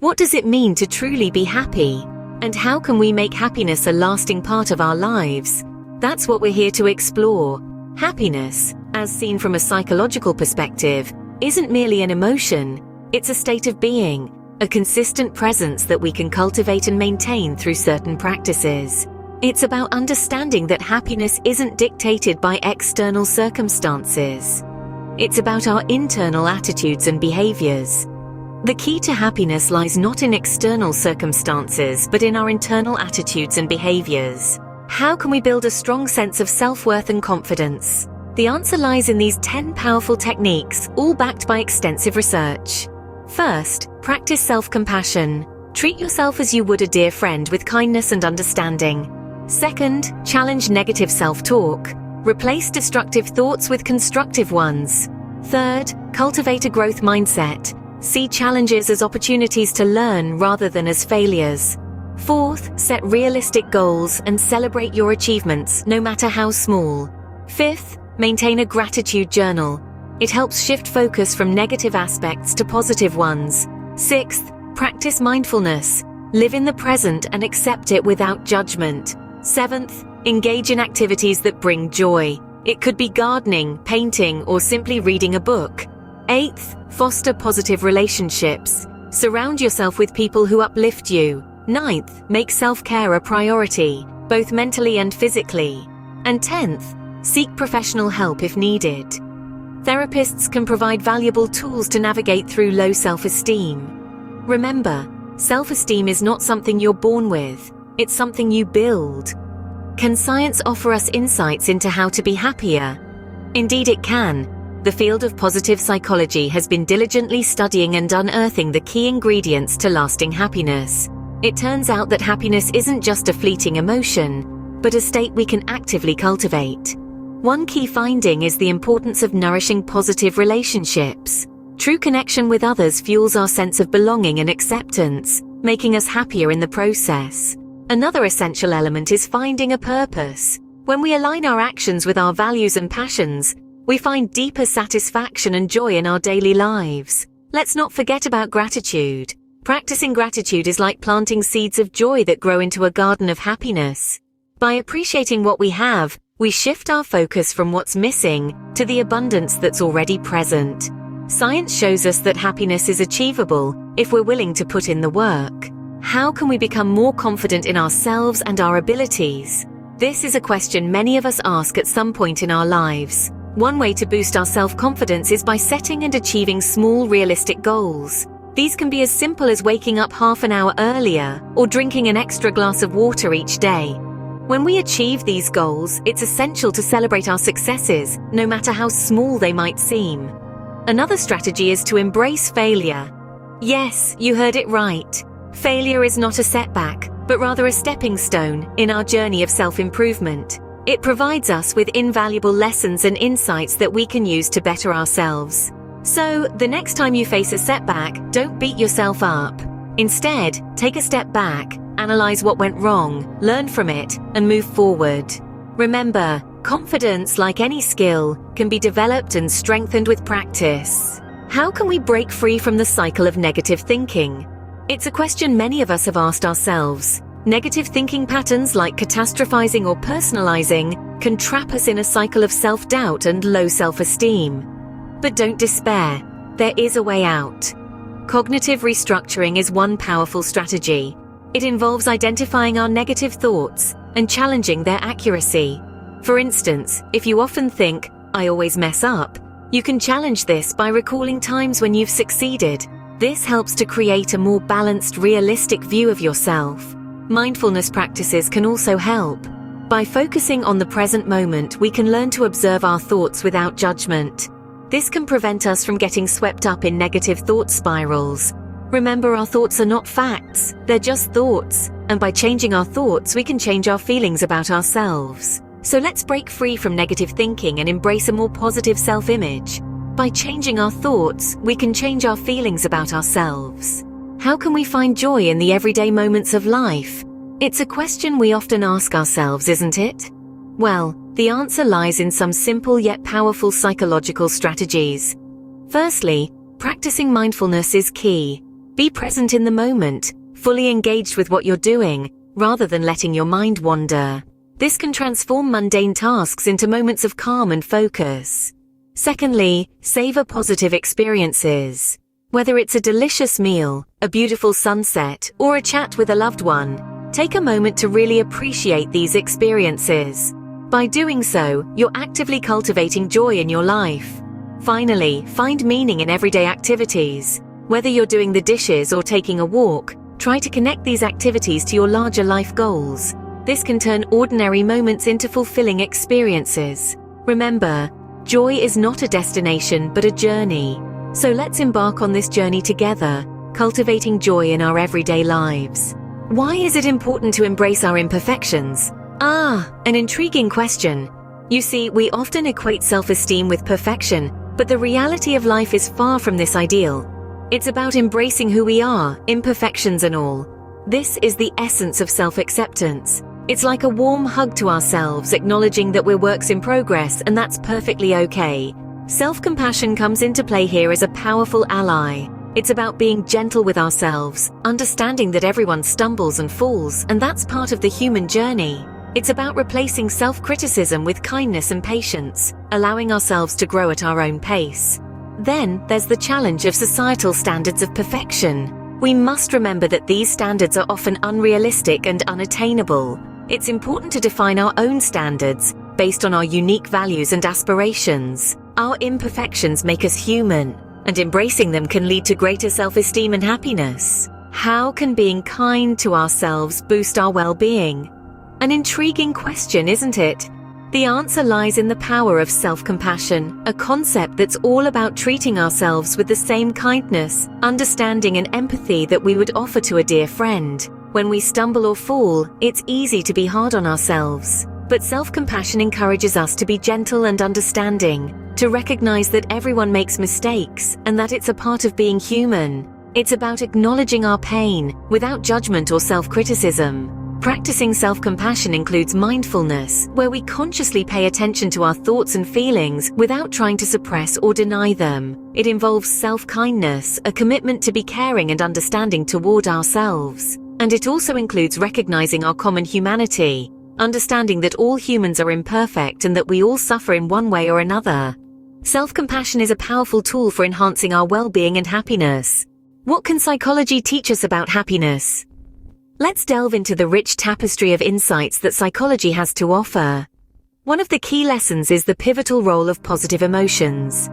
What does it mean to truly be happy? And how can we make happiness a lasting part of our lives? That's what we're here to explore. Happiness, as seen from a psychological perspective, isn't merely an emotion. It's a state of being, a consistent presence that we can cultivate and maintain through certain practices. It's about understanding that happiness isn't dictated by external circumstances. It's about our internal attitudes and behaviors. The key to happiness lies not in external circumstances, but in our internal attitudes and behaviors. How can we build a strong sense of self-worth and confidence? The answer lies in these 10 powerful techniques, all backed by extensive research. First, practice self-compassion. Treat yourself as you would a dear friend with kindness and understanding. Second, challenge negative self-talk. Replace destructive thoughts with constructive ones. Third, cultivate a growth mindset. See challenges as opportunities to learn rather than as failures. Fourth, set realistic goals and celebrate your achievements, no matter how small. Fifth, maintain a gratitude journal. It helps shift focus from negative aspects to positive ones. Sixth, practice mindfulness. Live in the present and accept it without judgment. Seventh, engage in activities that bring joy. It could be gardening, painting, or simply reading a book. Eighth, foster positive relationships. Surround yourself with people who uplift you. Ninth, make self-care a priority, both mentally and physically. And 10th, seek professional help if needed. Therapists can provide valuable tools to navigate through low self-esteem. Remember, self-esteem is not something you're born with, it's something you build. Can science offer us insights into how to be happier? Indeed it can. The field of positive psychology has been diligently studying and unearthing the key ingredients to lasting happiness. It turns out that happiness isn't just a fleeting emotion, but a state we can actively cultivate. One key finding is the importance of nourishing positive relationships. True connection with others fuels our sense of belonging and acceptance, making us happier in the process. Another essential element is finding a purpose. When we align our actions with our values and passions, we find deeper satisfaction and joy in our daily lives. Let's not forget about gratitude. Practicing gratitude is like planting seeds of joy that grow into a garden of happiness. By appreciating what we have, we shift our focus from what's missing to the abundance that's already present. Science shows us that happiness is achievable if we're willing to put in the work. How can we become more confident in ourselves and our abilities? This is a question many of us ask at some point in our lives. One way to boost our self-confidence is by setting and achieving small, realistic goals. These can be as simple as waking up half an hour earlier or drinking an extra glass of water each day. When we achieve these goals, it's essential to celebrate our successes, no matter how small they might seem. Another strategy is to embrace failure. Yes, you heard it right. Failure is not a setback, but rather a stepping stone in our journey of self-improvement. It provides us with invaluable lessons and insights that we can use to better ourselves. So, the next time you face a setback, don't beat yourself up. Instead, take a step back, analyze what went wrong, learn from it, and move forward. Remember, confidence, like any skill, can be developed and strengthened with practice. How can we break free from the cycle of negative thinking? It's a question many of us have asked ourselves. Negative thinking patterns like catastrophizing or personalizing can trap us in a cycle of self-doubt and low self-esteem. But don't despair, there is a way out. Cognitive restructuring is one powerful strategy. It involves identifying our negative thoughts and challenging their accuracy. For instance, if you often think, "I always mess up," you can challenge this by recalling times when you've succeeded. This helps to create a more balanced, realistic view of yourself. Mindfulness practices can also help. By focusing on the present moment, we can learn to observe our thoughts without judgment. This can prevent us from getting swept up in negative thought spirals. Remember, our thoughts are not facts, they're just thoughts, and by changing our thoughts, we can change our feelings about ourselves. So let's break free from negative thinking and embrace a more positive self-image. By changing our thoughts, we can change our feelings about ourselves. How can we find joy in the everyday moments of life? It's a question we often ask ourselves, isn't it? Well, the answer lies in some simple yet powerful psychological strategies. Firstly, practicing mindfulness is key. Be present in the moment, fully engaged with what you're doing, rather than letting your mind wander. This can transform mundane tasks into moments of calm and focus. Secondly, savor positive experiences. Whether it's a delicious meal, a beautiful sunset, or a chat with a loved one, take a moment to really appreciate these experiences. By doing so, you're actively cultivating joy in your life. Finally, find meaning in everyday activities. Whether you're doing the dishes or taking a walk, try to connect these activities to your larger life goals. This can turn ordinary moments into fulfilling experiences. Remember, joy is not a destination but a journey. So let's embark on this journey together, cultivating joy in our everyday lives. Why is it important to embrace our imperfections? An intriguing question. You see, we often equate self-esteem with perfection, but the reality of life is far from this ideal. It's about embracing who we are, imperfections and all. This is the essence of self-acceptance. It's like a warm hug to ourselves, acknowledging that we're works in progress, and that's perfectly okay. Self-compassion comes into play here as a powerful ally. It's about being gentle with ourselves, understanding that everyone stumbles and falls, and that's part of the human journey. It's about replacing self-criticism with kindness and patience, allowing ourselves to grow at our own pace. Then, there's the challenge of societal standards of perfection. We must remember that these standards are often unrealistic and unattainable. It's important to define our own standards, based on our unique values and aspirations. Our imperfections make us human, and embracing them can lead to greater self-esteem and happiness. How can being kind to ourselves boost our well-being? An intriguing question, isn't it? The answer lies in the power of self-compassion, a concept that's all about treating ourselves with the same kindness, understanding and empathy that we would offer to a dear friend. When we stumble or fall, it's easy to be hard on ourselves. But self-compassion encourages us to be gentle and understanding, to recognize that everyone makes mistakes and that it's a part of being human. It's about acknowledging our pain without judgment or self-criticism. Practicing self-compassion includes mindfulness, where we consciously pay attention to our thoughts and feelings without trying to suppress or deny them. It involves self-kindness, a commitment to be caring and understanding toward ourselves. And it also includes recognizing our common humanity, understanding that all humans are imperfect and that we all suffer in one way or another. Self-compassion is a powerful tool for enhancing our well-being and happiness. What can psychology teach us about happiness? Let's delve into the rich tapestry of insights that psychology has to offer. One of the key lessons is the pivotal role of positive emotions.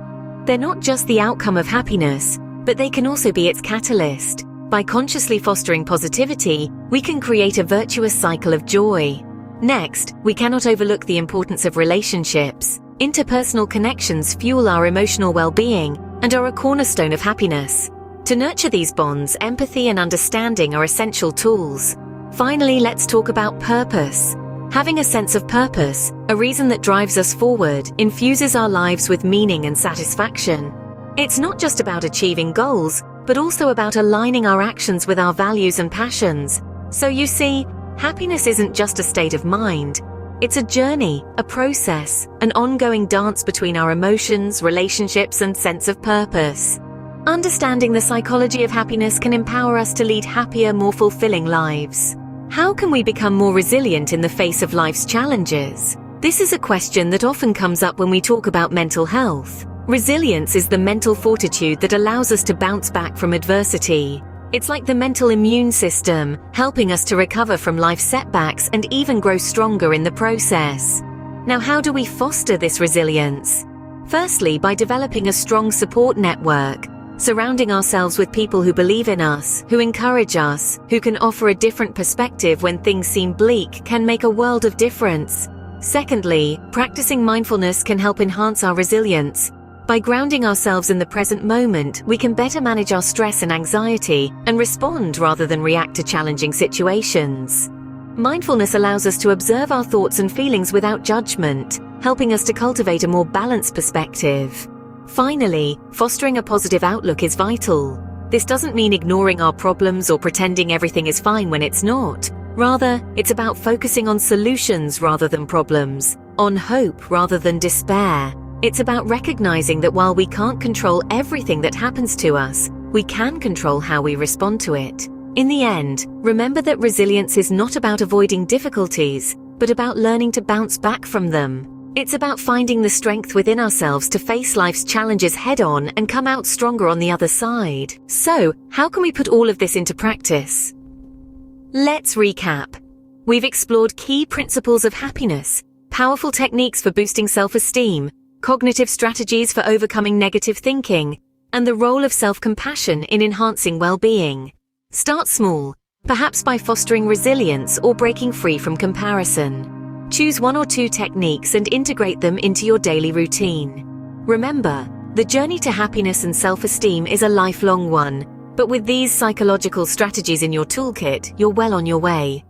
They're not just the outcome of happiness, but they can also be its catalyst. By consciously fostering positivity, we can create a virtuous cycle of joy. Next, we cannot overlook the importance of relationships. Interpersonal connections fuel our emotional well-being and are a cornerstone of happiness. To nurture these bonds, empathy and understanding are essential tools. Finally, let's talk about purpose. Having a sense of purpose, a reason that drives us forward, infuses our lives with meaning and satisfaction. It's not just about achieving goals, but also about aligning our actions with our values and passions. So you see, happiness isn't just a state of mind. It's a journey, a process, an ongoing dance between our emotions, relationships, and sense of purpose. Understanding the psychology of happiness can empower us to lead happier, more fulfilling lives. How can we become more resilient in the face of life's challenges? This is a question that often comes up when we talk about mental health. Resilience is the mental fortitude that allows us to bounce back from adversity. It's like the mental immune system, helping us to recover from life's setbacks and even grow stronger in the process. Now, how do we foster this resilience? Firstly, by developing a strong support network. Surrounding ourselves with people who believe in us, who encourage us, who can offer a different perspective when things seem bleak can make a world of difference. Secondly, practicing mindfulness can help enhance our resilience. By grounding ourselves in the present moment, we can better manage our stress and anxiety and respond rather than react to challenging situations. Mindfulness allows us to observe our thoughts and feelings without judgment, helping us to cultivate a more balanced perspective. Finally, fostering a positive outlook is vital. This doesn't mean ignoring our problems or pretending everything is fine when it's not. Rather, it's about focusing on solutions rather than problems, on hope rather than despair. It's about recognizing that while we can't control everything that happens to us, we can control how we respond to it. In the end, remember that resilience is not about avoiding difficulties, but about learning to bounce back from them. It's about finding the strength within ourselves to face life's challenges head-on and come out stronger on the other side. So, how can we put all of this into practice? Let's recap. We've explored key principles of happiness, powerful techniques for boosting self-esteem, cognitive strategies for overcoming negative thinking, and the role of self-compassion in enhancing well-being. Start small, perhaps by fostering resilience or breaking free from comparison. Choose one or two techniques and integrate them into your daily routine. Remember, the journey to happiness and self-esteem is a lifelong one, but with these psychological strategies in your toolkit, you're well on your way.